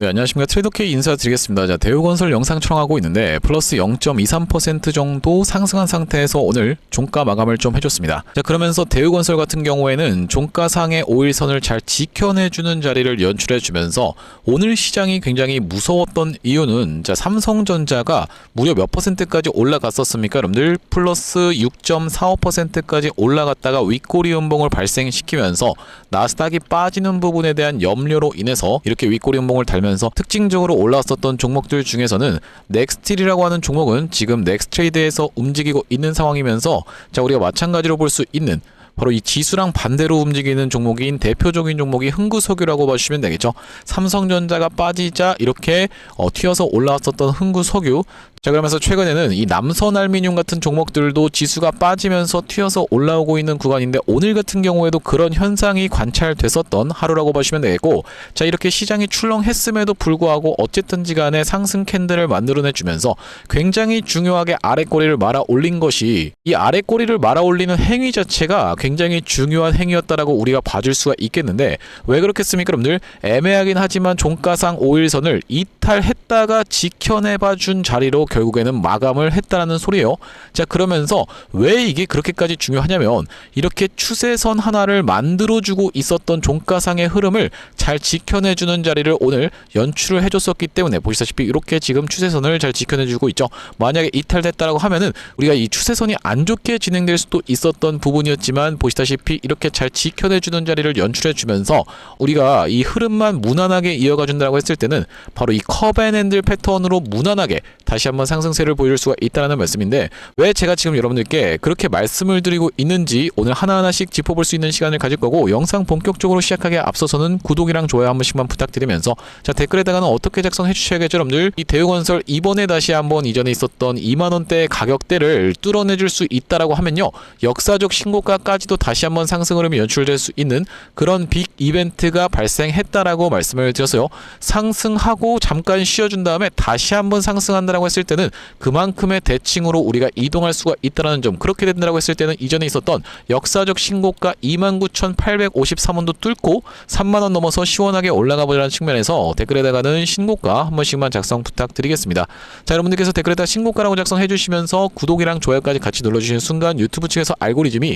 네, 안녕하십니까. 트레이더K 인사드리겠습니다. 자, 대우건설 영상 촬영하고 있는데 플러스 0.23% 정도 상승한 상태에서 오늘 종가 마감을 좀 해줬습니다. 자, 그러면서 대우건설 같은 경우에는 종가상의 5일선을 잘 지켜내주는 자리를 연출해주면서 오늘 시장이 굉장히 무서웠던 이유는 자, 삼성전자가 무려 몇 %까지 올라갔었습니까? 여러분들 플러스 6.45%까지 올라갔다가 윗꼬리 음봉을 발생시키면서 나스닥이 빠지는 부분에 대한 염려로 인해서 이렇게 윗꼬리 음봉을 달면서 특징적으로 올라왔었던 종목들 중에서는 넥스틸이라고 하는 종목은 지금 넥스트레이드에서 움직이고 있는 상황이면서 자, 우리가 마찬가지로 볼 수 있는 바로 이 지수랑 반대로 움직이는 종목인 대표적인 종목이 흥구석유라고 봐주시면 되겠죠. 삼성전자가 빠지자 이렇게 튀어서 올라왔었던 흥구석유. 자, 그러면서 최근에는 이 남선알미늄 같은 종목들도 지수가 빠지면서 튀어서 올라오고 있는 구간인데 오늘 같은 경우에도 그런 현상이 관찰됐었던 하루라고 보시면 되겠고, 자, 이렇게 시장이 출렁했음에도 불구하고 어쨌든지 간에 상승 캔들을 만들어내주면서 굉장히 중요하게 아랫꼬리를 말아 올린 것이, 이 아랫꼬리를 말아 올리는 행위 자체가 굉장히 중요한 행위였다라고 우리가 봐줄 수가 있겠는데, 왜 그렇겠습니까 여러분들? 애매하긴 하지만 종가상 5일선을 이탈했다가 지켜내봐준 자리로 결국에는 마감을 했다라는 소리예요. 자, 그러면서 왜 이게 그렇게까지 중요하냐면 이렇게 추세선 하나를 만들어주고 있었던 종가상의 흐름을 잘 지켜내주는 자리를 오늘 연출을 해줬었기 때문에 보시다시피 이렇게 지금 추세선을 잘 지켜내주고 있죠. 만약에 이탈됐다라고 하면은 우리가 이 추세선이 안 좋게 진행될 수도 있었던 부분이었지만 보시다시피 이렇게 잘 지켜내주는 자리를 연출해주면서 우리가 이 흐름만 무난하게 이어가준다고 했을 때는 바로 이 컵앤핸들 패턴으로 무난하게 다시 한번 상승세를 보여줄 수가 있다는 말씀인데, 왜 제가 지금 여러분들께 그렇게 말씀을 드리고 있는지 오늘 하나하나씩 짚어볼 수 있는 시간을 가질 거고, 영상 본격적으로 시작하기에 앞서서는 구독이랑 좋아요 한 번씩만 부탁드리면서 자, 댓글에다가는 어떻게 작성해 주셔야겠죠 여러분들. 이 대우건설 이번에 다시 한번 이전에 있었던 2만원대 가격대를 뚫어내줄 수 있다라고 하면요, 역사적 신고가까지도 다시 한번 상승 흐름이 연출될 수 있는 그런 빅 이벤트가 발생했다라고 말씀을 드렸어요. 상승하고 잠깐 쉬어준 다음에 다시 한번 상승한다라고 했을 때는 그만큼의 대칭으로 우리가 이동할 수가 있다는 점, 그렇게 된다고 했을 때는 이전에 있었던 역사적 신고가 29,853원도 뚫고 3만원 넘어서 시원하게 올라가 보자는 측면에서 댓글에다가는 신고가 한 번씩만 작성 부탁드리겠습니다. 자, 여러분들께서 댓글에다 신고가라고 작성해 주시면서 구독이랑 좋아요까지 같이 눌러주시는 순간 유튜브 측에서 알고리즘이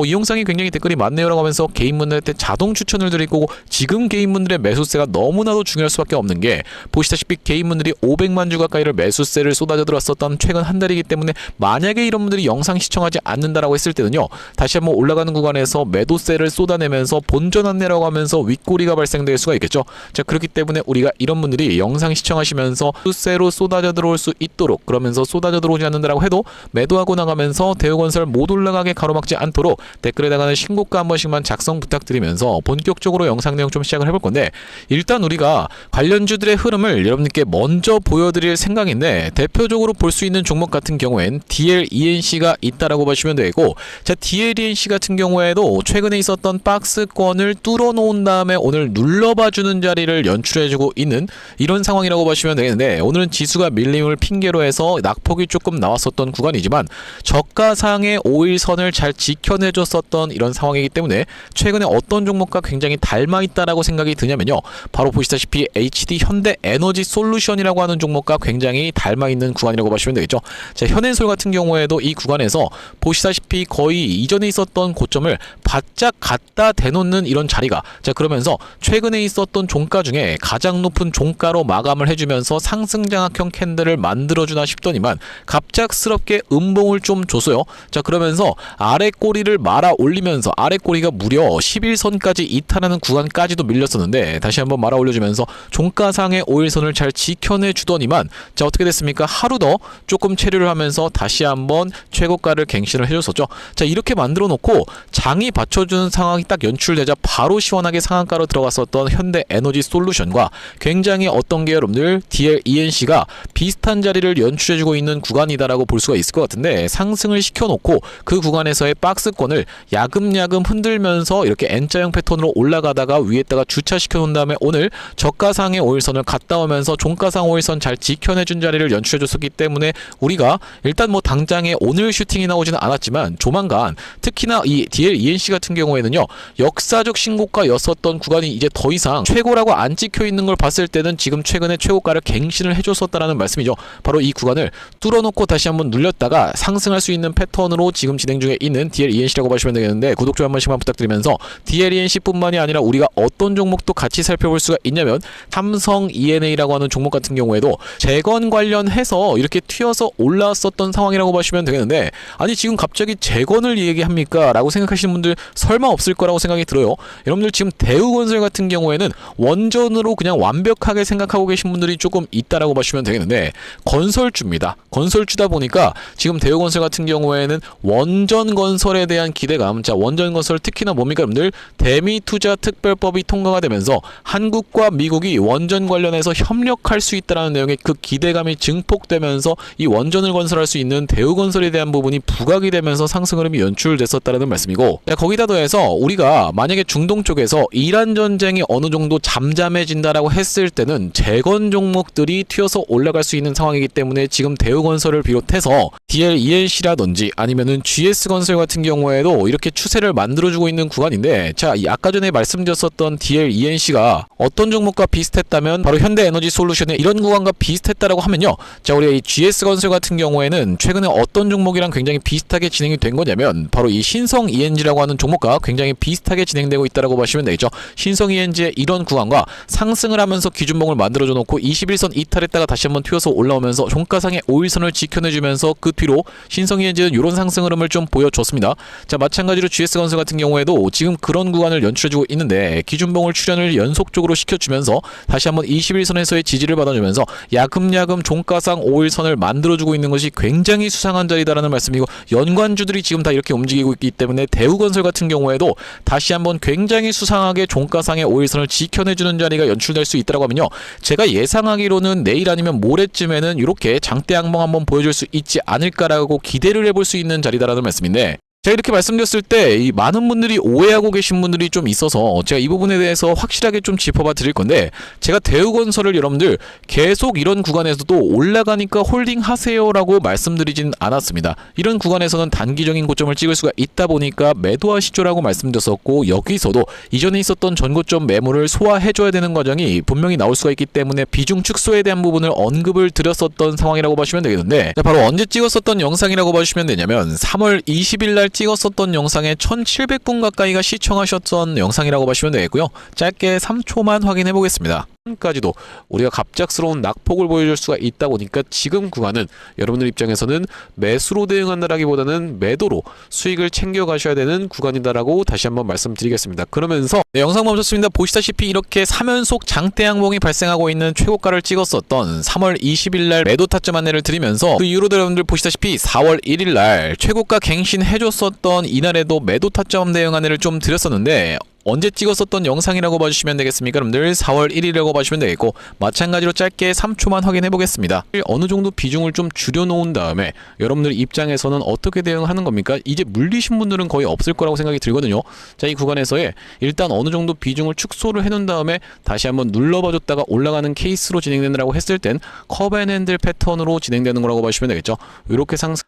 이 영상이 굉장히 댓글이 많네요 라고 하면서 개인분들한테 자동 추천을 드릴 거고, 지금 개인분들의 매수세가 너무나도 중요할 수밖에 없는 게 보시다시피 개인분들이 500만 주 가까이를 매수세를 쏟아져 들었었던 최근 한 달이기 때문에 만약에 이런 분들이 영상 시청하지 않는다라고 했을 때는요, 다시 한번 올라가는 구간에서 매도세를 쏟아내면서 본전 안내라고 하면서 윗꼬리가 발생될 수가 있겠죠. 자, 그렇기 때문에 우리가 이런 분들이 영상 시청하시면서 수세로 쏟아져 들어올 수 있도록, 그러면서 쏟아져 들어오지 않는다라고 해도 매도하고 나가면서 대우건설 못 올라가게 가로막지 않도록 댓글에다가는 신고가 한 번씩만 작성 부탁드리면서 본격적으로 영상 내용 좀 시작을 해볼 건데, 일단 우리가 관련주들의 흐름을 여러분들께 먼저 보여드릴 생각인데, 대표적으로 볼 수 있는 종목 같은 경우엔 DLENC가 있다라고 보시면 되고, 자, DLENC 같은 경우에도 최근에 있었던 박스권을 뚫어 놓은 다음에 오늘 눌러봐주는 자리를 연출해주고 있는 이런 상황이라고 보시면 되겠는데, 오늘은 지수가 밀림을 핑계로 해서 낙폭이 조금 나왔었던 구간이지만 저가상의 5일선을 잘 지켜내줬었던 이런 상황이기 때문에 최근에 어떤 종목과 굉장히 닮아있다라고 생각이 드냐면요, 바로 보시다시피 HD 현대에너지 솔루션이라고 하는 종목과 굉장히 닮아있는 구간이라고 보시면 되겠죠. 자, 현앤솔 같은 경우에도 이 구간에서 보시다시피 거의 이전에 있었던 고점을 바짝 갖다 대놓는 이런 자리가, 자, 그러면서 최근에 있었던 종가 중에 가장 높은 종가로 마감을 해주면서 상승장악형 캔들을 만들어주나 싶더니만 갑작스럽게 음봉을 좀 줬어요. 자, 그러면서 아랫꼬리를 말아 올리면서 아랫꼬리가 무려 11선까지 이탈하는 구간까지도 밀렸었는데 다시 한번 말아 올려주면서 종가상의 5일선을 잘 지켜내 주더니만, 자, 어떻게 됐습니까? 하루 더 조금 체류를 하면서 다시 한번 최고가를 갱신을 해줬었죠. 자, 이렇게 만들어 놓고 장이 받쳐주는 상황이 딱 연출되자 바로 시원하게 상한가로 들어갔었던 현대에너지 솔루션과 굉장히 어떤 게 여러분들 DLENC가 비슷한 자리를 연출해주고 있는 구간이다라고 볼 수가 있을 것 같은데, 상승을 시켜놓고 그 구간에서의 박스권을 야금야금 흔들면서 이렇게 N자형 패턴으로 올라가다가 위에다가 주차시켜 놓은 다음에 오늘 저가상의 5일선을 갔다 오면서 종가상 5일선 잘 지켜내준 자리를 연출 연출해줬었기 때문에 우리가 일단 뭐 당장에 오늘 슈팅이 나오지는 않았지만 조만간 특히나 이 DLENC 같은 경우에는요, 역사적 신고가였었던 구간이 이제 더 이상 최고라고 안 찍혀 있는 걸 봤을 때는 지금 최근에 최고가를 갱신을 해줬었다라는 말씀이죠. 바로 이 구간을 뚫어놓고 다시 한번 눌렸다가 상승할 수 있는 패턴으로 지금 진행 중에 있는 DLENC라고 보시면 되겠는데, 구독, 좋아요 한 번씩만 부탁드리면서 DLENC뿐만이 아니라 우리가 어떤 종목도 같이 살펴볼 수가 있냐면 삼성 ENA라고 하는 종목 같은 경우에도 재건 관련해서 이렇게 튀어서 올라왔었던 상황이라고 보시면 되겠는데, 아니 지금 갑자기 재건을 얘기합니까? 라고 생각하시는 분들 설마 없을 거라고 생각이 들어요. 여러분들 지금 대우건설 같은 경우에는 원전으로 그냥 완벽하게 생각하고 계신 분들이 조금 있다라고 보시면 되겠는데, 건설주입니다. 건설주다 보니까 지금 대우건설 같은 경우에는 원전 건설에 대한 기대감, 자 원전 건설 특히나 뭡니까 여러분들, 대미투자특별법이 통과가 되면서 한국과 미국이 원전 관련해서 협력할 수 있다는 내용의 그 기대감이 증폭되면서 이 원전을 건설할 수 있는 대우건설에 대한 부분이 부각이 되면서 상승 흐름이 연출됐었다는 말씀이고, 거기다 더해서 우리가 만약에 중동 쪽에서 이란 전쟁이 어느 정도 잠잠해진다라고 했을 때는 재건 종목들이 튀어서 올라갈 수 있는 상황이기 때문에 지금 대우건설을 비롯해서 DLENC라든지 아니면은 GS건설 같은 경우에도 이렇게 추세를 만들어주고 있는 구간인데, 자 이 아까 전에 말씀드렸었던 DLENC가 어떤 종목과 비슷했다면 바로 현대에너지솔루션의 이런 구간과 비슷했다라고 하면요, 자 우리가 이 GS건설 같은 경우에는 최근에 어떤 종목이랑 굉장히 비슷하게 진행이 된 거냐면 바로 이 신성 ENG라고 하는 종목과 굉장히 비슷하게 진행되고 있다라고 보시면 되겠죠. 신성 ENG의 이런 구간과 상승을 하면서 기준봉을 만들어줘 놓고 21선 이탈했다가 다시 한번 튀어서 올라오면서 종가상의 5일선을 지켜내주면서 그 뒤로 신성 ENG는 이런 상승 흐름을 좀 보여줬습니다. 자 마찬가지로 GS건설 같은 경우에도 지금 그런 구간을 연출해주고 있는데, 기준봉을 출현을 연속적으로 시켜주면서 다시 한번 21선에서의 지지를 받아주면서 야금야금 종가상 5일선을 만들어주고 있는 것이 굉장히 수상한 자리다라는 말씀이고, 연관주들이 지금 다 이렇게 움직이고 있기 때문에 대우건설 같은 경우에도 다시 한번 굉장히 수상하게 종가상의 5일선을 지켜내주는 자리가 연출될 수 있다고 하면요, 제가 예상하기로는 내일 아니면 모레쯤에는 이렇게 장대 양봉 한번 보여줄 수 있지 않을까라고 기대를 해볼 수 있는 자리다라는 말씀인데, 제가 이렇게 말씀드렸을 때 이 많은 분들이 오해하고 계신 분들이 좀 있어서 제가 이 부분에 대해서 확실하게 좀 짚어봐 드릴 건데, 제가 대우건설을 여러분들 계속 이런 구간에서도 올라가니까 홀딩 하세요라고 말씀드리진 않았습니다. 이런 구간에서는 단기적인 고점을 찍을 수가 있다 보니까 매도하시죠라고 말씀드렸었고, 여기서도 이전에 있었던 전고점 매물을 소화해줘야 되는 과정이 분명히 나올 수가 있기 때문에 비중 축소에 대한 부분을 언급을 드렸었던 상황이라고 보시면 되겠는데, 바로 언제 찍었었던 영상이라고 보시면 되냐면 3월 20일 날 찍었었던 영상에 1700분 가까이가 시청하셨던 영상이라고 보시면 되겠고요. 짧게 3초만 확인해 보겠습니다. 까지도 우리가 갑작스러운 낙폭을 보여줄 수가 있다 보니까 지금 구간은 여러분들 입장에서는 매수로 대응한다라기보다는 매도로 수익을 챙겨 가셔야 되는 구간이다라고 다시 한번 말씀드리겠습니다. 그러면서 영상 멈췄습니다. 보시다시피 이렇게 3연속 장대 양봉이 발생하고 있는 최고가를 찍었었던 3월 20일 날 매도 타점 안내를 드리면서, 그 이후로도 여러분들 보시다시피 4월 1일 날 최고가 갱신해줬었던 이날에도 매도 타점 대응 안내를 좀 드렸었는데, 언제 찍었었던 영상이라고 봐주시면 되겠습니까? 여러분들 4월 1일이라고 봐주시면 되겠고, 마찬가지로 짧게 3초만 확인해 보겠습니다. 어느 정도 비중을 좀 줄여놓은 다음에 여러분들 입장에서는 어떻게 대응하는 겁니까? 이제 물리신 분들은 거의 없을 거라고 생각이 들거든요. 자, 이 구간에서의 일단 어느 정도 비중을 축소를 해놓은 다음에 다시 한번 눌러봐줬다가 올라가는 케이스로 진행된다고 했을 땐 컵앤핸들 패턴으로 진행되는 거라고 봐주시면 되겠죠. 이렇게 상승.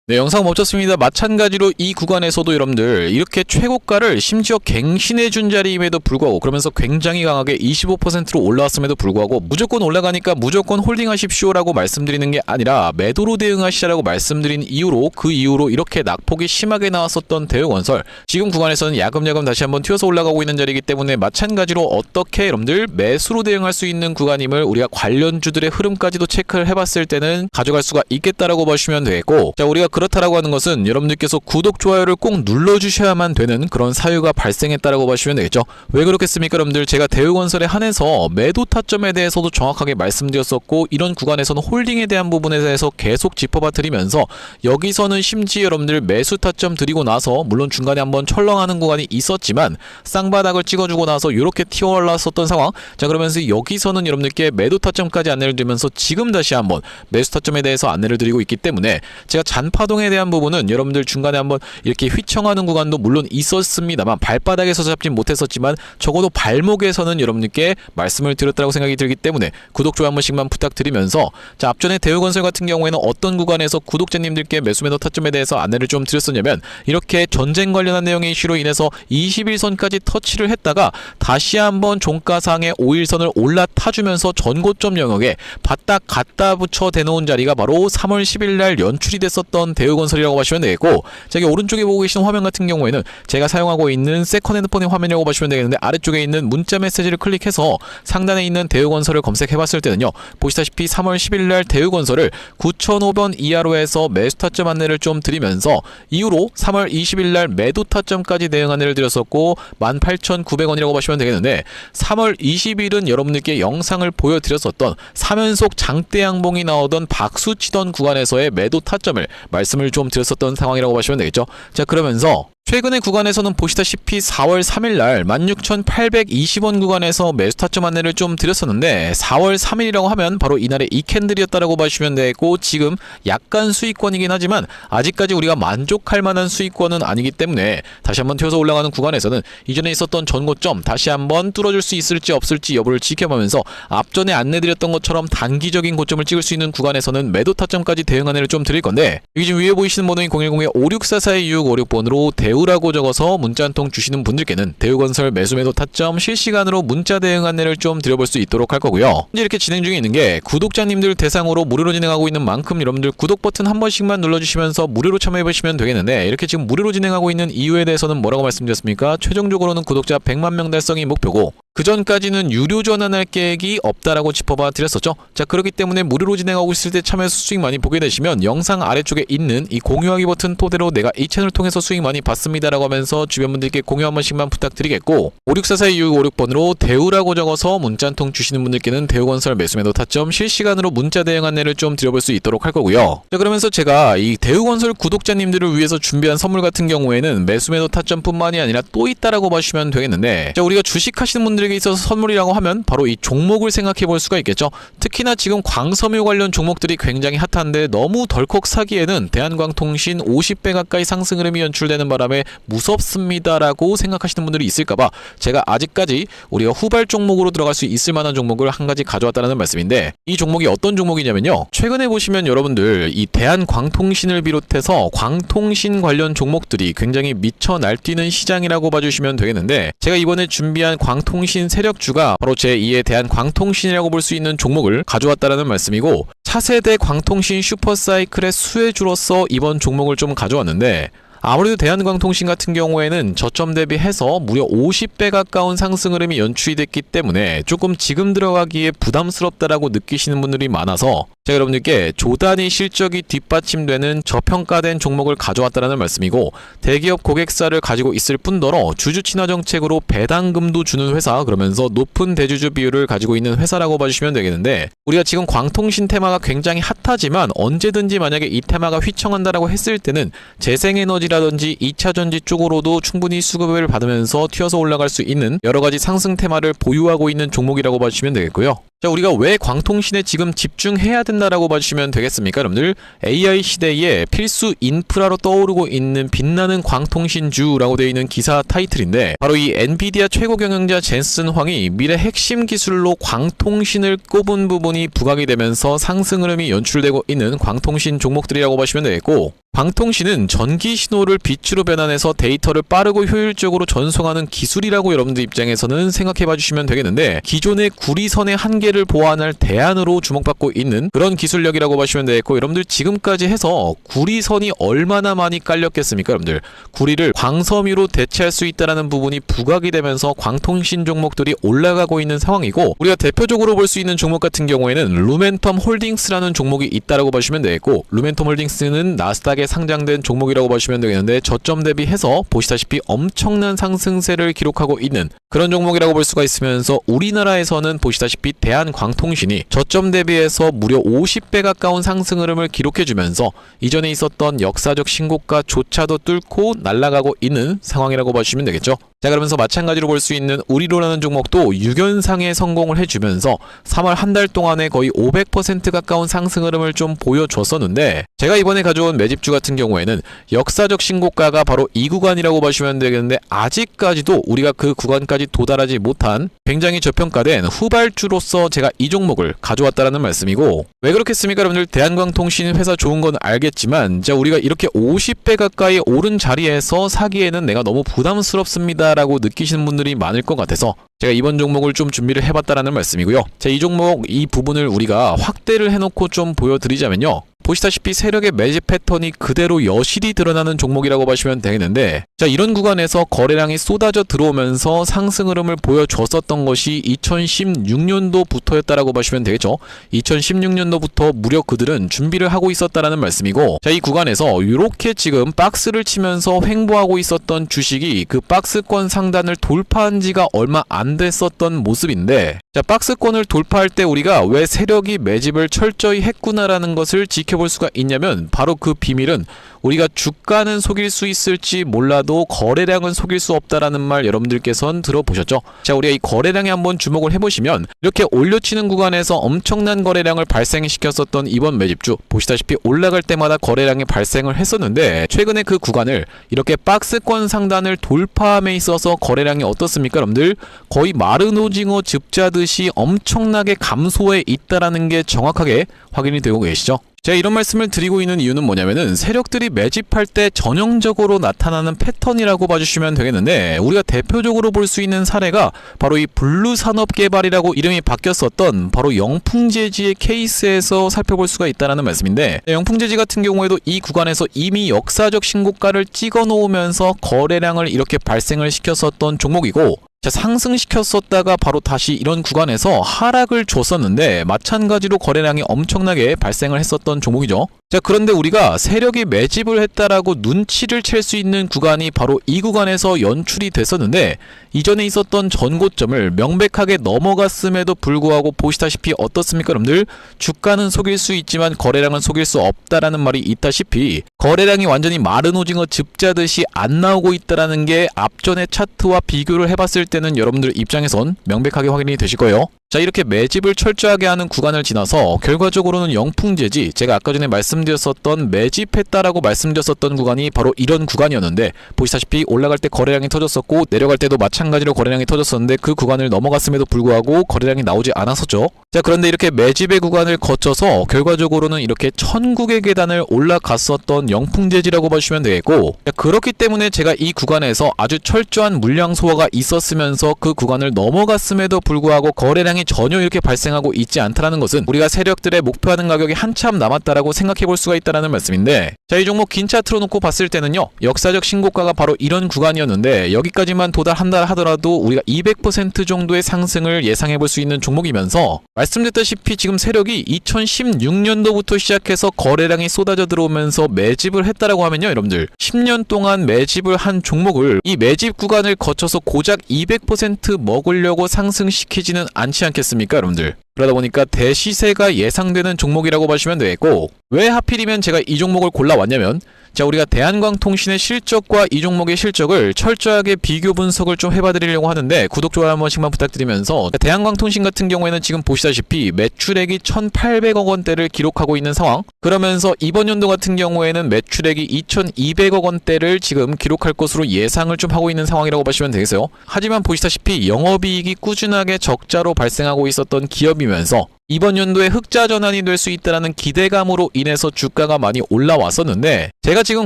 네, 영상 멈췄습니다. 마찬가지로 이 구간에서도 여러분들 이렇게 최고가를 심지어 갱신해준 자리임에도 불구하고, 그러면서 굉장히 강하게 25%로 올라왔음에도 불구하고 무조건 올라가니까 무조건 홀딩하십시오라고 말씀드리는 게 아니라 매도로 대응하시라고 말씀드린 이유로, 그 이후로 이렇게 낙폭이 심하게 나왔었던 대우건설, 지금 구간에서는 야금야금 다시 한번 튀어서 올라가고 있는 자리이기 때문에 마찬가지로 어떻게 여러분들 매수로 대응할 수 있는 구간임을 우리가 관련주들의 흐름까지도 체크를 해봤을 때는 가져갈 수가 있겠다라고 보시면 되겠고, 자 우리가 그렇다라고 하는 것은 여러분들께서 구독, 좋아요를 꼭 눌러주셔야만 되는 그런 사유가 발생했다라고 보시면 되겠죠. 왜 그렇겠습니까 여러분들? 제가 대우건설에 한해서 매도 타점에 대해서도 정확하게 말씀드렸었고, 이런 구간에서는 홀딩에 대한 부분에 대해서 계속 짚어봐 드리면서, 여기서는 심지어 여러분들 매수 타점 드리고 나서 물론 중간에 한번 철렁하는 구간이 있었지만 쌍바닥을 찍어주고 나서 이렇게 튀어 올랐었던 상황. 자 그러면서 여기서는 여러분들께 매도 타점까지 안내를 드리면서 지금 다시 한번 매수 타점에 대해서 안내를 드리고 있기 때문에, 제가 잔파 파동에 대한 부분은 여러분들 중간에 한번 이렇게 휘청하는 구간도 물론 있었습니다만 발바닥에서 잡진 못했었지만 적어도 발목에서는 여러분들께 말씀을 드렸다고 생각이 들기 때문에 구독, 좋아요 한 번씩만 부탁드리면서, 자, 앞전에 대우건설 같은 경우에는 어떤 구간에서 구독자님들께 매수 매도 타점에 대해서 안내를 좀 드렸었냐면, 이렇게 전쟁 관련한 내용의 이슈로 인해서 21선까지 터치를 했다가 다시 한번 종가상의 5일선을 올라타주면서 전고점 영역에 바닥 갖다 붙여 대놓은 자리가 바로 3월 10일날 연출이 됐었던 대우건설이라고 보시면 되겠고, 자, 여기 오른쪽에 보고 계시는 화면 같은 경우에는 제가 사용하고 있는 세컨 핸드폰의 화면이라고 보시면 되겠는데, 아래쪽에 있는 문자 메시지를 클릭해서 상단에 있는 대우건설을 검색해봤을 때는요, 보시다시피 3월 10일날 대우건설을 9,500원 이하로 해서 매수 타점 안내를 좀 드리면서 이후로 3월 20일날 매도 타점까지 대응 안내를 드렸었고 18,900원이라고 보시면 되겠는데, 3월 20일은 여러분들께 영상을 보여드렸었던 3연속 장대 양봉이 나오던 박수 치던 구간에서의 매도 타점을 말씀을 좀 드렸었던 상황이라고 보시면 되겠죠. 자, 그러면서 최근의 구간에서는 보시다시피 4월 3일날 16,820원 구간에서 매수 타점 안내를 좀 드렸었는데, 4월 3일이라고 하면 바로 이날의 이 캔들이었다라고 보시면 되고, 지금 약간 수익권이긴 하지만 아직까지 우리가 만족할 만한 수익권은 아니기 때문에 다시 한번 튀어서 올라가는 구간에서는 이전에 있었던 전고점 다시 한번 뚫어줄 수 있을지 없을지 여부를 지켜보면서 앞전에 안내드렸던 것처럼 단기적인 고점을 찍을 수 있는 구간에서는 매도 타점까지 대응 안내를 좀 드릴 건데, 여기 지금 위에 보이시는 번호인 010-5644-2656번으로 대우라고 적어서 문자 한 통 주시는 분들께는 대우건설 매수 매도 타점 실시간으로 문자 대응 안내를 좀 드려볼 수 있도록 할 거고요. 현재 이렇게 진행 중에 있는 게 구독자님들 대상으로 무료로 진행하고 있는 만큼 여러분들 구독 버튼 한 번씩만 눌러주시면서 무료로 참여해보시면 되겠는데, 이렇게 지금 무료로 진행하고 있는 이유에 대해서는 뭐라고 말씀드렸습니까? 최종적으로는 구독자 100만 명 달성이 목표고 그 전까지는 유료 전환할 계획이 없다라고 짚어봐 드렸었죠. 자, 그렇기 때문에 무료로 진행하고 있을 때 참여해서 수익 많이 보게 되시면 영상 아래쪽에 있는 이 공유하기 버튼 토대로 내가 이 채널을 통해서 수익 많이 봤습니다라고 하면서 주변 분들께 공유 한 번씩만 부탁드리겠고, 5644-2656번으로 대우라고 적어서 문자 한 통 주시는 분들께는 대우건설 매수 매도 타점 실시간으로 문자 대응 안내를 좀 드려볼 수 있도록 할 거고요. 자, 그러면서 제가 이 대우건설 구독자님들을 위해서 준비한 선물 같은 경우에는 매수 매도 타점뿐만이 아니라 또 있다라고 보시면 되겠는데, 자, 우리가 주식하시는 분들에게 있어서 선물이라고 하면 바로 이 종목을 생각해 볼 수가 있겠죠. 특히나 지금 광섬유 관련 종목들이 굉장히 핫한데 너무 덜컥 사기에는 대한광통신 50배 가까이 상승 흐름이 연출되는 바람에 무섭습니다라고 생각하시는 분들이 있을까봐 제가 아직까지 우리가 후발 종목으로 들어갈 수 있을 만한 종목을 한 가지 가져왔다는 말씀인데, 이 종목이 어떤 종목이냐면요, 최근에 보시면 여러분들 이 대한광통신을 비롯해서 광통신 관련 종목들이 굉장히 미쳐 날뛰는 시장이라고 봐주시면 되겠는데, 제가 이번에 준비한 광통신 세력주가 바로 제2의 대한광통신이라고 볼 수 있는 종목을 가져왔다라는 말씀이고, 차세대 광통신 슈퍼사이클의 수혜주로서 이번 종목을 좀 가져왔는데, 아무래도 대한광통신 같은 경우에는 저점 대비해서 무려 50배 가까운 상승 흐름이 연출이 됐기 때문에 조금 지금 들어가기에 부담스럽다라고 느끼시는 분들이 많아서 제가 여러분들께 조단위 실적이 뒷받침되는 저평가된 종목을 가져왔다는 말씀이고, 대기업 고객사를 가지고 있을 뿐더러 주주 친화 정책으로 배당금도 주는 회사, 그러면서 높은 대주주 비율을 가지고 있는 회사라고 봐주시면 되겠는데, 우리가 지금 광통신 테마가 굉장히 핫하지만 언제든지 만약에 이 테마가 휘청한다라고 했을 때는 재생에너지라든지 2차전지 쪽으로도 충분히 수급을 받으면서 튀어서 올라갈 수 있는 여러가지 상승 테마를 보유하고 있는 종목이라고 봐주시면 되겠고요. 자, 우리가 왜 광통신에 지금 집중해야 된다라고 봐주시면 되겠습니까? 여러분들, AI 시대에 필수 인프라로 떠오르고 있는 빛나는 광통신주라고 되어 있는 기사 타이틀인데, 바로 이 엔비디아 최고 경영자 젠슨 황이 미래 핵심 기술로 광통신을 꼽은 부분이 부각이 되면서 상승 흐름이 연출되고 있는 광통신 종목들이라고 보시면 되겠고, 광통신은 전기 신호를 빛으로 변환해서 데이터를 빠르고 효율적으로 전송하는 기술이라고 여러분들 입장에서는 생각해 봐주시면 되겠는데, 기존의 구리선의 한계를 보완할 대안으로 주목받고 있는 그런 기술력이라고 보시면 되겠고, 여러분들 지금까지 해서 구리선이 얼마나 많이 깔렸겠습니까? 여러분들 구리를 광섬유로 대체할 수 있다는 부분이 부각이 되면서 광통신 종목들이 올라가고 있는 상황이고, 우리가 대표적으로 볼 수 있는 종목 같은 경우에는 루멘텀 홀딩스라는 종목이 있다라고 보시면 되겠고, 루멘텀 홀딩스는 나스닥에 상장된 종목이라고 보시면 되겠는데, 저점 대비해서 보시다시피 엄청난 상승세를 기록하고 있는 그런 종목이라고 볼 수가 있으면서, 우리나라에서는 보시다시피 대한광통신이 저점 대비해서 무려 50배 가까운 상승 흐름을 기록해주면서 이전에 있었던 역사적 신고가조차도 뚫고 날아가고 있는 상황이라고 보시면 되겠죠. 자, 그러면서 마찬가지로 볼 수 있는 우리로라는 종목도 6연상에 성공을 해주면서 3월 한 달 동안에 거의 500% 가까운 상승 흐름을 좀 보여줬었는데, 제가 이번에 가져온 매집주가 같은 경우에는 역사적 신고가가 바로 이 구간이라고 보시면 되겠는데, 아직까지도 우리가 그 구간까지 도달하지 못한 굉장히 저평가된 후발주로서 제가 이 종목을 가져왔다라는 말씀이고, 왜 그렇겠습니까 여러분들? 대한광통신 회사 좋은 건 알겠지만, 자, 우리가 이렇게 50배 가까이 오른 자리에서 사기에는 내가 너무 부담스럽습니다 라고 느끼시는 분들이 많을 것 같아서 제가 이번 종목을 좀 준비를 해봤다라는 말씀이고요. 자, 이 종목 이 부분을 우리가 확대를 해놓고 좀 보여드리자면요, 보시다시피 세력의 매집 패턴이 그대로 여실히 드러나는 종목이라고 보시면 되겠는데, 자, 이런 구간에서 거래량이 쏟아져 들어오면서 상승 흐름을 보여줬었던 것이 2016년도부터였다라고 보시면 되겠죠. 2016년도부터 무려 그들은 준비를 하고 있었다라는 말씀이고, 자, 이 구간에서 이렇게 지금 박스를 치면서 횡보하고 있었던 주식이 그 박스권 상단을 돌파한 지가 얼마 안 됐었던 모습인데, 자, 박스권을 돌파할 때 우리가 왜 세력이 매집을 철저히 했구나라는 것을 지켜볼 수가 있냐면, 바로 그 비밀은 우리가 주가는 속일 수 있을지 몰라도 거래량은 속일 수 없다라는 말 여러분들께서는 들어보셨죠? 자, 우리가 이 거래량에 한번 주목을 해보시면 이렇게 올려치는 구간에서 엄청난 거래량을 발생시켰었던 이번 매집주, 보시다시피 올라갈 때마다 거래량이 발생을 했었는데, 최근에 그 구간을 이렇게 박스권 상단을 돌파함에 있어서 거래량이 어떻습니까 여러분들? 거의 마른 오징어 즙자듯이 엄청나게 감소해 있다라는 게 정확하게 확인이 되고 계시죠? 제가 이런 말씀을 드리고 있는 이유는 뭐냐면은, 세력들이 매집할 때 전형적으로 나타나는 패턴이라고 봐주시면 되겠는데, 우리가 대표적으로 볼 수 있는 사례가 바로 이 블루산업개발이라고 이름이 바뀌었었던 바로 영풍재지의 케이스에서 살펴볼 수가 있다는 말씀인데, 영풍재지 같은 경우에도 이 구간에서 이미 역사적 신고가를 찍어 놓으면서 거래량을 이렇게 발생을 시켰었던 종목이고, 자, 상승시켰었다가 바로 다시 이런 구간에서 하락을 줬었는데, 마찬가지로 거래량이 엄청나게 발생을 했었던 종목이죠. 자, 그런데 우리가 세력이 매집을 했다라고 눈치를 챌 수 있는 구간이 바로 이 구간에서 연출이 됐었는데, 이전에 있었던 전고점을 명백하게 넘어갔음에도 불구하고 보시다시피 어떻습니까 여러분들? 주가는 속일 수 있지만 거래량은 속일 수 없다라는 말이 있다시피, 거래량이 완전히 마른 오징어 즙자듯이 안 나오고 있다라는 게 앞전의 차트와 비교를 해봤을 때는 여러분들 입장에선 명백하게 확인이 되실 거예요. 자, 이렇게 매집을 철저하게 하는 구간을 지나서 결과적으로는 영풍재지, 제가 아까 전에 말씀드렸었던 매집했다라고 말씀드렸었던 구간이 바로 이런 구간이었는데, 보시다시피 올라갈 때 거래량이 터졌었고 내려갈 때도 마찬가지로 거래량이 터졌었는데, 그 구간을 넘어갔음에도 불구하고 거래량이 나오지 않았었죠. 자, 그런데 이렇게 매집의 구간을 거쳐서 결과적으로는 이렇게 천국의 계단을 올라갔었던 영풍재지라고 보시면 되겠고, 자, 그렇기 때문에 제가 이 구간에서 아주 철저한 물량 소화가 있었으면서 그 구간을 넘어갔음에도 불구하고 거래량이 전혀 이렇게 발생하고 있지 않다는 것은 우리가 세력들의 목표하는 가격이 한참 남았다라고 생각해 볼 수가 있다는 말씀인데, 자, 이 종목 긴 차트로 놓고 봤을 때는요, 역사적 신고가가 바로 이런 구간이었는데, 여기까지만 도달한다 하더라도 우리가 200% 정도의 상승을 예상해 볼 수 있는 종목이면서, 말씀드렸다시피 지금 세력이 2016년도부터 시작해서 거래량이 쏟아져 들어오면서 매집을 했다라고 하면요 여러분들, 10년 동안 매집을 한 종목을 이 매집 구간을 거쳐서 고작 200% 먹으려고 상승시키지는 않지 않겠습니까 여러분들? 그러다 보니까 대시세가 예상되는 종목이라고 보시면 되겠고, 왜 하필이면 제가 이 종목을 골라왔냐면, 자, 우리가 대한광통신의 실적과 이 종목의 실적을 철저하게 비교 분석을 좀 해봐드리려고 하는데, 구독, 좋아요 한 번씩만 부탁드리면서, 대한광통신 같은 경우에는 지금 보시다시피 매출액이 1,800억 원대를 기록하고 있는 상황, 그러면서 이번 연도 같은 경우에는 매출액이 2,200억 원대를 지금 기록할 것으로 예상을 좀 하고 있는 상황이라고 보시면 되겠어요. 하지만 보시다시피 영업이익이 꾸준하게 적자로 발생하고 있었던 기업이면서, 이번 연도에 흑자 전환이 될 수 있다는 기대감으로 인해서 주가가 많이 올라왔었는데, 제가 지금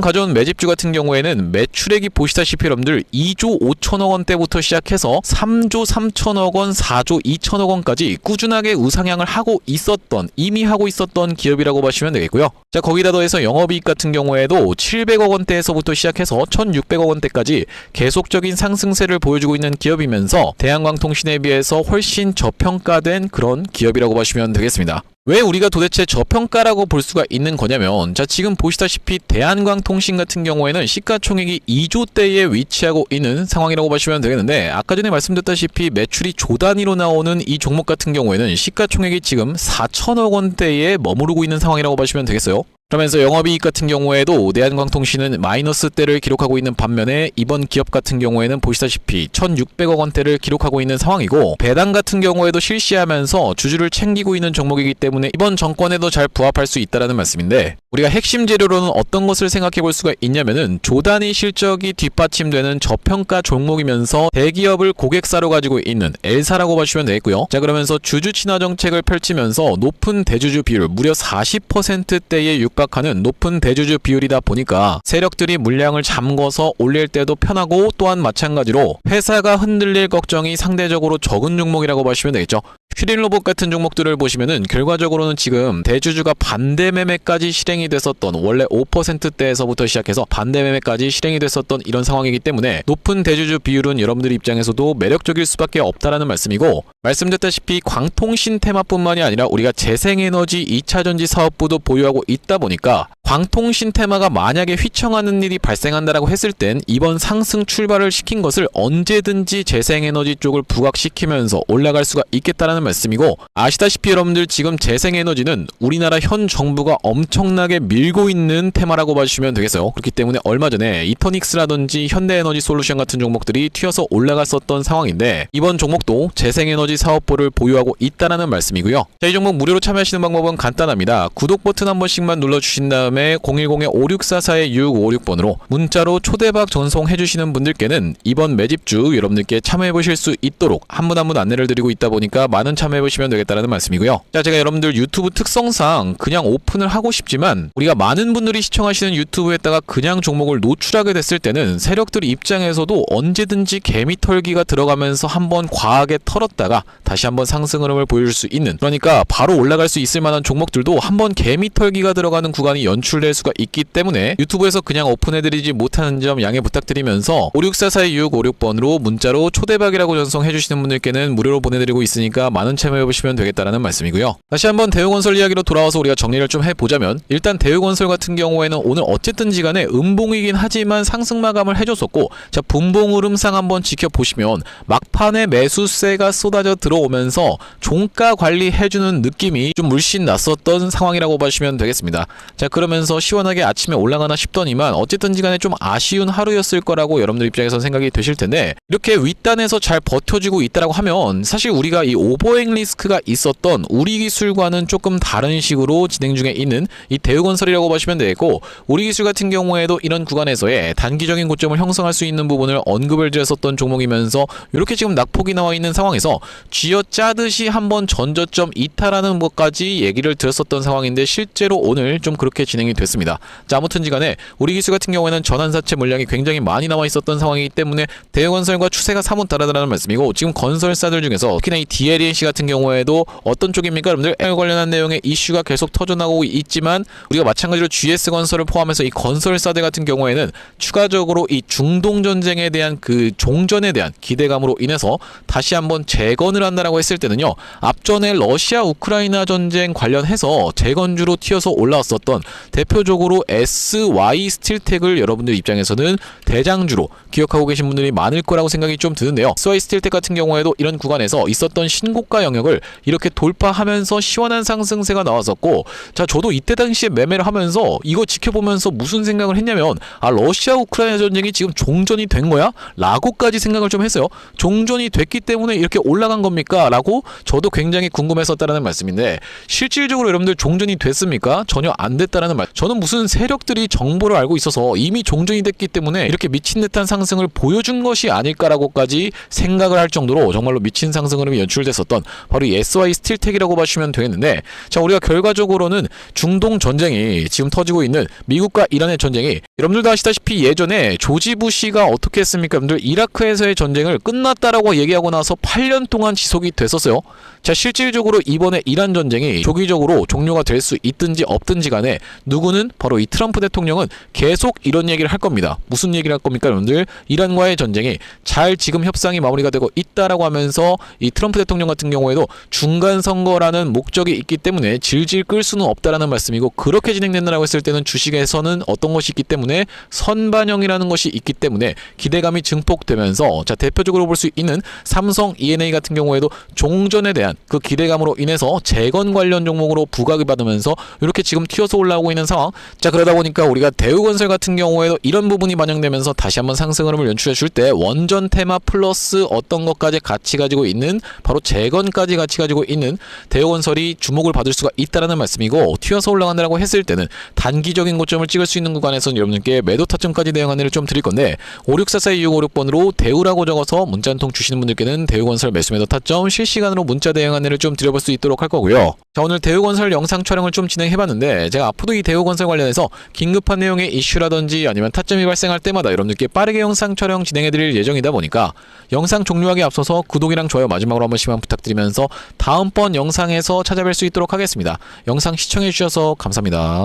가져온 매집주 같은 경우에는 매출액이 보시다시피 여러분들 2조 5천억 원대부터 시작해서 3조 3천억 원, 4조 2천억 원까지 꾸준하게 우상향을 하고 있었던, 이미 하고 있었던 기업이라고 보시면 되겠고요. 자, 거기다 더해서 영업이익 같은 경우에도 700억 원대에서부터 시작해서 1,600억 원대까지 계속적인 상승세를 보여주고 있는 기업이면서, 대한광통신에 비해서 훨씬 저평가된 그런 기업이라고 보시면 되겠습니다. 왜 우리가 도대체 저평가라고 볼 수가 있는 거냐면, 자, 지금 보시다시피 대한광통신 같은 경우에는 시가총액이 2조대에 위치하고 있는 상황이라고 보시면 되겠는데, 아까 전에 말씀드렸다시피 매출이 조 단위로 나오는 이 종목 같은 경우에는 시가총액이 지금 4천억 원대에 머무르고 있는 상황이라고 보시면 되겠어요. 그러면서 영업이익 같은 경우에도 대한광통신은 마이너스대를 기록하고 있는 반면에 이번 기업 같은 경우에는 보시다시피 1,600억 원대를 기록하고 있는 상황이고, 배당 같은 경우에도 실시하면서 주주를 챙기고 있는 종목이기 때문에 이번 정권에도 잘 부합할 수 있다라는 말씀인데, 우리가 핵심 재료로는 어떤 것을 생각해 볼 수가 있냐면은 조단위 실적이 뒷받침되는 저평가 종목이면서 대기업을 고객사로 가지고 있는 L사라고 보시면 되겠고요. 자, 그러면서 주주 친화 정책을 펼치면서 높은 대주주 비율, 무려 40%대에 육박하는 높은 대주주 비율이다 보니까 세력들이 물량을 잠궈서 올릴 때도 편하고, 또한 마찬가지로 회사가 흔들릴 걱정이 상대적으로 적은 종목이라고 보시면 되겠죠. 퀴린로봇 같은 종목들을 보시면은 결과적으로는 지금 대주주가 반대 매매까지 실행이 됐었던, 원래 5%대에서부터 시작해서 반대 매매까지 실행이 됐었던 이런 상황이기 때문에 높은 대주주 비율은 여러분들 입장에서도 매력적일 수밖에 없다라는 말씀이고, 말씀드렸다시피 광통신 테마뿐만이 아니라 우리가 재생에너지 2차전지 사업부도 보유하고 있다 보니까 광통신 테마가 만약에 휘청하는 일이 발생한다라고 했을 땐 이번 상승 출발을 시킨 것을 언제든지 재생에너지 쪽을 부각시키면서 올라갈 수가 있겠다라는 말씀이고, 아시다시피 여러분들 지금 재생에너지는 우리나라 현 정부가 엄청나게 밀고 있는 테마라고 봐주시면 되겠어요. 그렇기 때문에 얼마 전에 이터닉스라든지 현대에너지 솔루션 같은 종목들이 튀어서 올라갔었던 상황인데, 이번 종목도 재생에너지 사업부를 보유하고 있다라는 말씀이고요. 자, 이 종목 무료로 참여하시는 방법은 간단합니다. 구독 버튼 한 번씩만 눌러주신 다음에 010-5644-6656번으로 문자로 초대박 전송해주시는 분들께는 이번 매집주 여러분들께 참여해보실 수 있도록 한 분 한 분 안내를 드리고 있다 보니까 많은 참여해보시면 되겠다는 말씀이고요. 자, 제가 여러분들 유튜브 특성상 그냥 오픈을 하고 싶지만 우리가 많은 분들이 시청하시는 유튜브에다가 그냥 종목을 노출하게 됐을 때는 세력들 입장에서도 언제든지 개미털기가 들어가면서 한번 과하게 털었다가 다시 한번 상승 흐름을 보여줄 수 있는, 그러니까 바로 올라갈 수 있을 만한 종목들도 한번 개미털기가 들어가는 구간이 연출될 수가 있기 때문에 유튜브에서 그냥 오픈해드리지 못하는 점 양해 부탁드리면서 564-4656번으로 문자로 초대박이라고 전송해주시는 분들께는 무료로 보내드리고 있으니까 많은 참여해보시면 되겠다라는 말씀이고요. 다시 한번 대우건설 이야기로 돌아와서 우리가 정리를 좀 해보자면, 일단 대우건설 같은 경우에는 오늘 어쨌든지 간에 음봉이긴 하지만 상승 마감을 해줬었고, 자, 분봉 흐름상 한번 지켜보시면 막판에 매수세가 쏟아져 들어오면서 종가 관리해주는 느낌이 좀 물씬 났었던 상황이라고 보시면 되겠습니다. 자, 그러면서 시원하게 아침에 올라가나 싶더니만 어쨌든지 간에 좀 아쉬운 하루였을 거라고 여러분들 입장에서 생각이 되실 텐데, 이렇게 윗단에서 잘 버텨주고 있다라고 하면 사실 우리가 이 오버행 리스크가 있었던 우리기술과는 조금 다른 식으로 진행 중에 있는 이 대우건설이라고 보시면 되겠고, 우리기술 같은 경우에도 이런 구간에서의 단기적인 고점을 형성할 수 있는 부분을 언급을 드렸었던 종목이면서 이렇게 지금 낙폭이 나와 있는 상황에서 쥐어짜듯이 한번 전저점 이탈하는 것까지 얘기를 드렸었던 상황인데, 실제로 오늘 좀 그렇게 진행이 됐습니다. 자, 아무튼지간에 우리기술 같은 경우에는 전환사채 물량이 굉장히 많이 나와 있었던 상황이기 때문에 대우건설과 추세가 사뭇 다르다는 말씀이고, 지금 건설사들 중에서 특히나 이 DLNC 같은 경우에도 어떤 쪽입니까? 여러분들 L 관련한 내용의 이슈가 계속 터져나오고 있지만, 우리가 마찬가지로 GS건설을 포함해서 이 건설사들 같은 경우에는 추가적으로 이 중동전쟁에 대한 그 종전에 대한 기대감으로 인해서 다시 한번 재건을 한다라고 했을 때는요, 앞전에 러시아 우크라이나 전쟁 관련해서 재건주로 튀어서 올라왔었던 대표적으로 SY 스틸텍을 여러분들 입장에서는 대장주로 기억하고 계신 분들이 많을 거라고 생각이 좀 드는데요. SY 스틸텍 같은 경우에도 이런 구간에서 있었던 신고가 영역을 이렇게 돌파하면서 시원한 상승세가 나왔었고, 자, 저도 이때 당시에 매매를 하면서 이거 지켜보면서 무슨 생각을 했냐면, 아, 러시아 우크라이나 전쟁이 지금 종전이 된 거야? 라고까지 생각을 좀 했어요. 종전이 됐기 때문에 이렇게 올라간 겁니까? 라고 저도 굉장히 궁금했었다라는 말씀인데, 실질적으로 여러분들 종전이 됐습니까? 전혀 안 됐다라는 말. 저는 무슨 세력들이 정보를 알고 있어서 이미 종전이 됐기 때문에 이렇게 미친 듯한 상승을 보여준 것이 아닐까라고까지 생각을 할 정도로 정말로 미친 상승 흐름이 연출됐었던 바로 이 SY 스틸텍이라고 보시면 되겠는데, 자, 우리가 결과적으로는 중동 전쟁이 지금 터지고 있는 미국과 이란의 전쟁이, 여러분들도 아시다시피 예전에 조지 부시가 어떻게 했습니까? 여러분들 이라크에서의 전쟁을 끝났다라고 얘기하고 나서 8년 동안 지속이 됐었어요. 자, 실질적으로 이번에 이란 전쟁이 조기적으로 종료가 될 수 있든지 없든지 간에 누구는 바로 이 트럼프 대통령은 계속 이런 얘기를 할 겁니다. 무슨 얘기를 할 겁니까, 여러분들? 이란과의 전쟁이 잘 지금 협상이 마무리가 되고 있다라고 하면서 이 트럼프 대통령 같은 같은 경우에도 중간 선거라는 목적이 있기 때문에 질질 끌 수는 없다라는 말씀이고, 그렇게 진행된다라고 했을 때는 주식에서는 어떤 것이 있기 때문에 선반영이라는 것이 있기 때문에 기대감이 증폭되면서, 자, 대표적으로 볼 수 있는 삼성 E&A 같은 경우에도 종전에 대한 그 기대감으로 인해서 재건 관련 종목으로 부각을 받으면서 이렇게 지금 튀어서 올라오고 있는 상황. 자, 그러다 보니까 우리가 대우건설 같은 경우에도 이런 부분이 반영되면서 다시 한번 상승 흐름을 연출해 줄 때 원전 테마 플러스 어떤 것까지 같이 가지고 있는, 바로 재건까지 같이 가지고 있는 대우건설이 주목을 받을 수가 있다라는 말씀이고, 튀어서 올라간다라고 했을 때는 단기적인 고점을 찍을 수 있는 구간에서는 여러분들께 매도 타점까지 대응 안내를 좀 드릴 건데, 5644256번으로 대우라고 적어서 문자 한 통 주시는 분들께는 대우건설 매수 매도 타점 실시간으로 문자 대응 안내를 좀 드려볼 수 있도록 할 거고요. 자, 오늘 대우건설 영상 촬영을 좀 진행해봤는데, 제가 앞으로도 이 대우건설 관련해서 긴급한 내용의 이슈라든지 아니면 타점이 발생할 때마다 여러분들께 빠르게 영상 촬영 진행해드릴 예정이다 보니까 영상 종료하기 앞서서 구독이랑 좋아요 마지막으로 한 번씩만 부탁드리면서 다음번 영상에서 찾아뵐 수 있도록 하겠습니다. 영상 시청해주셔서 감사합니다.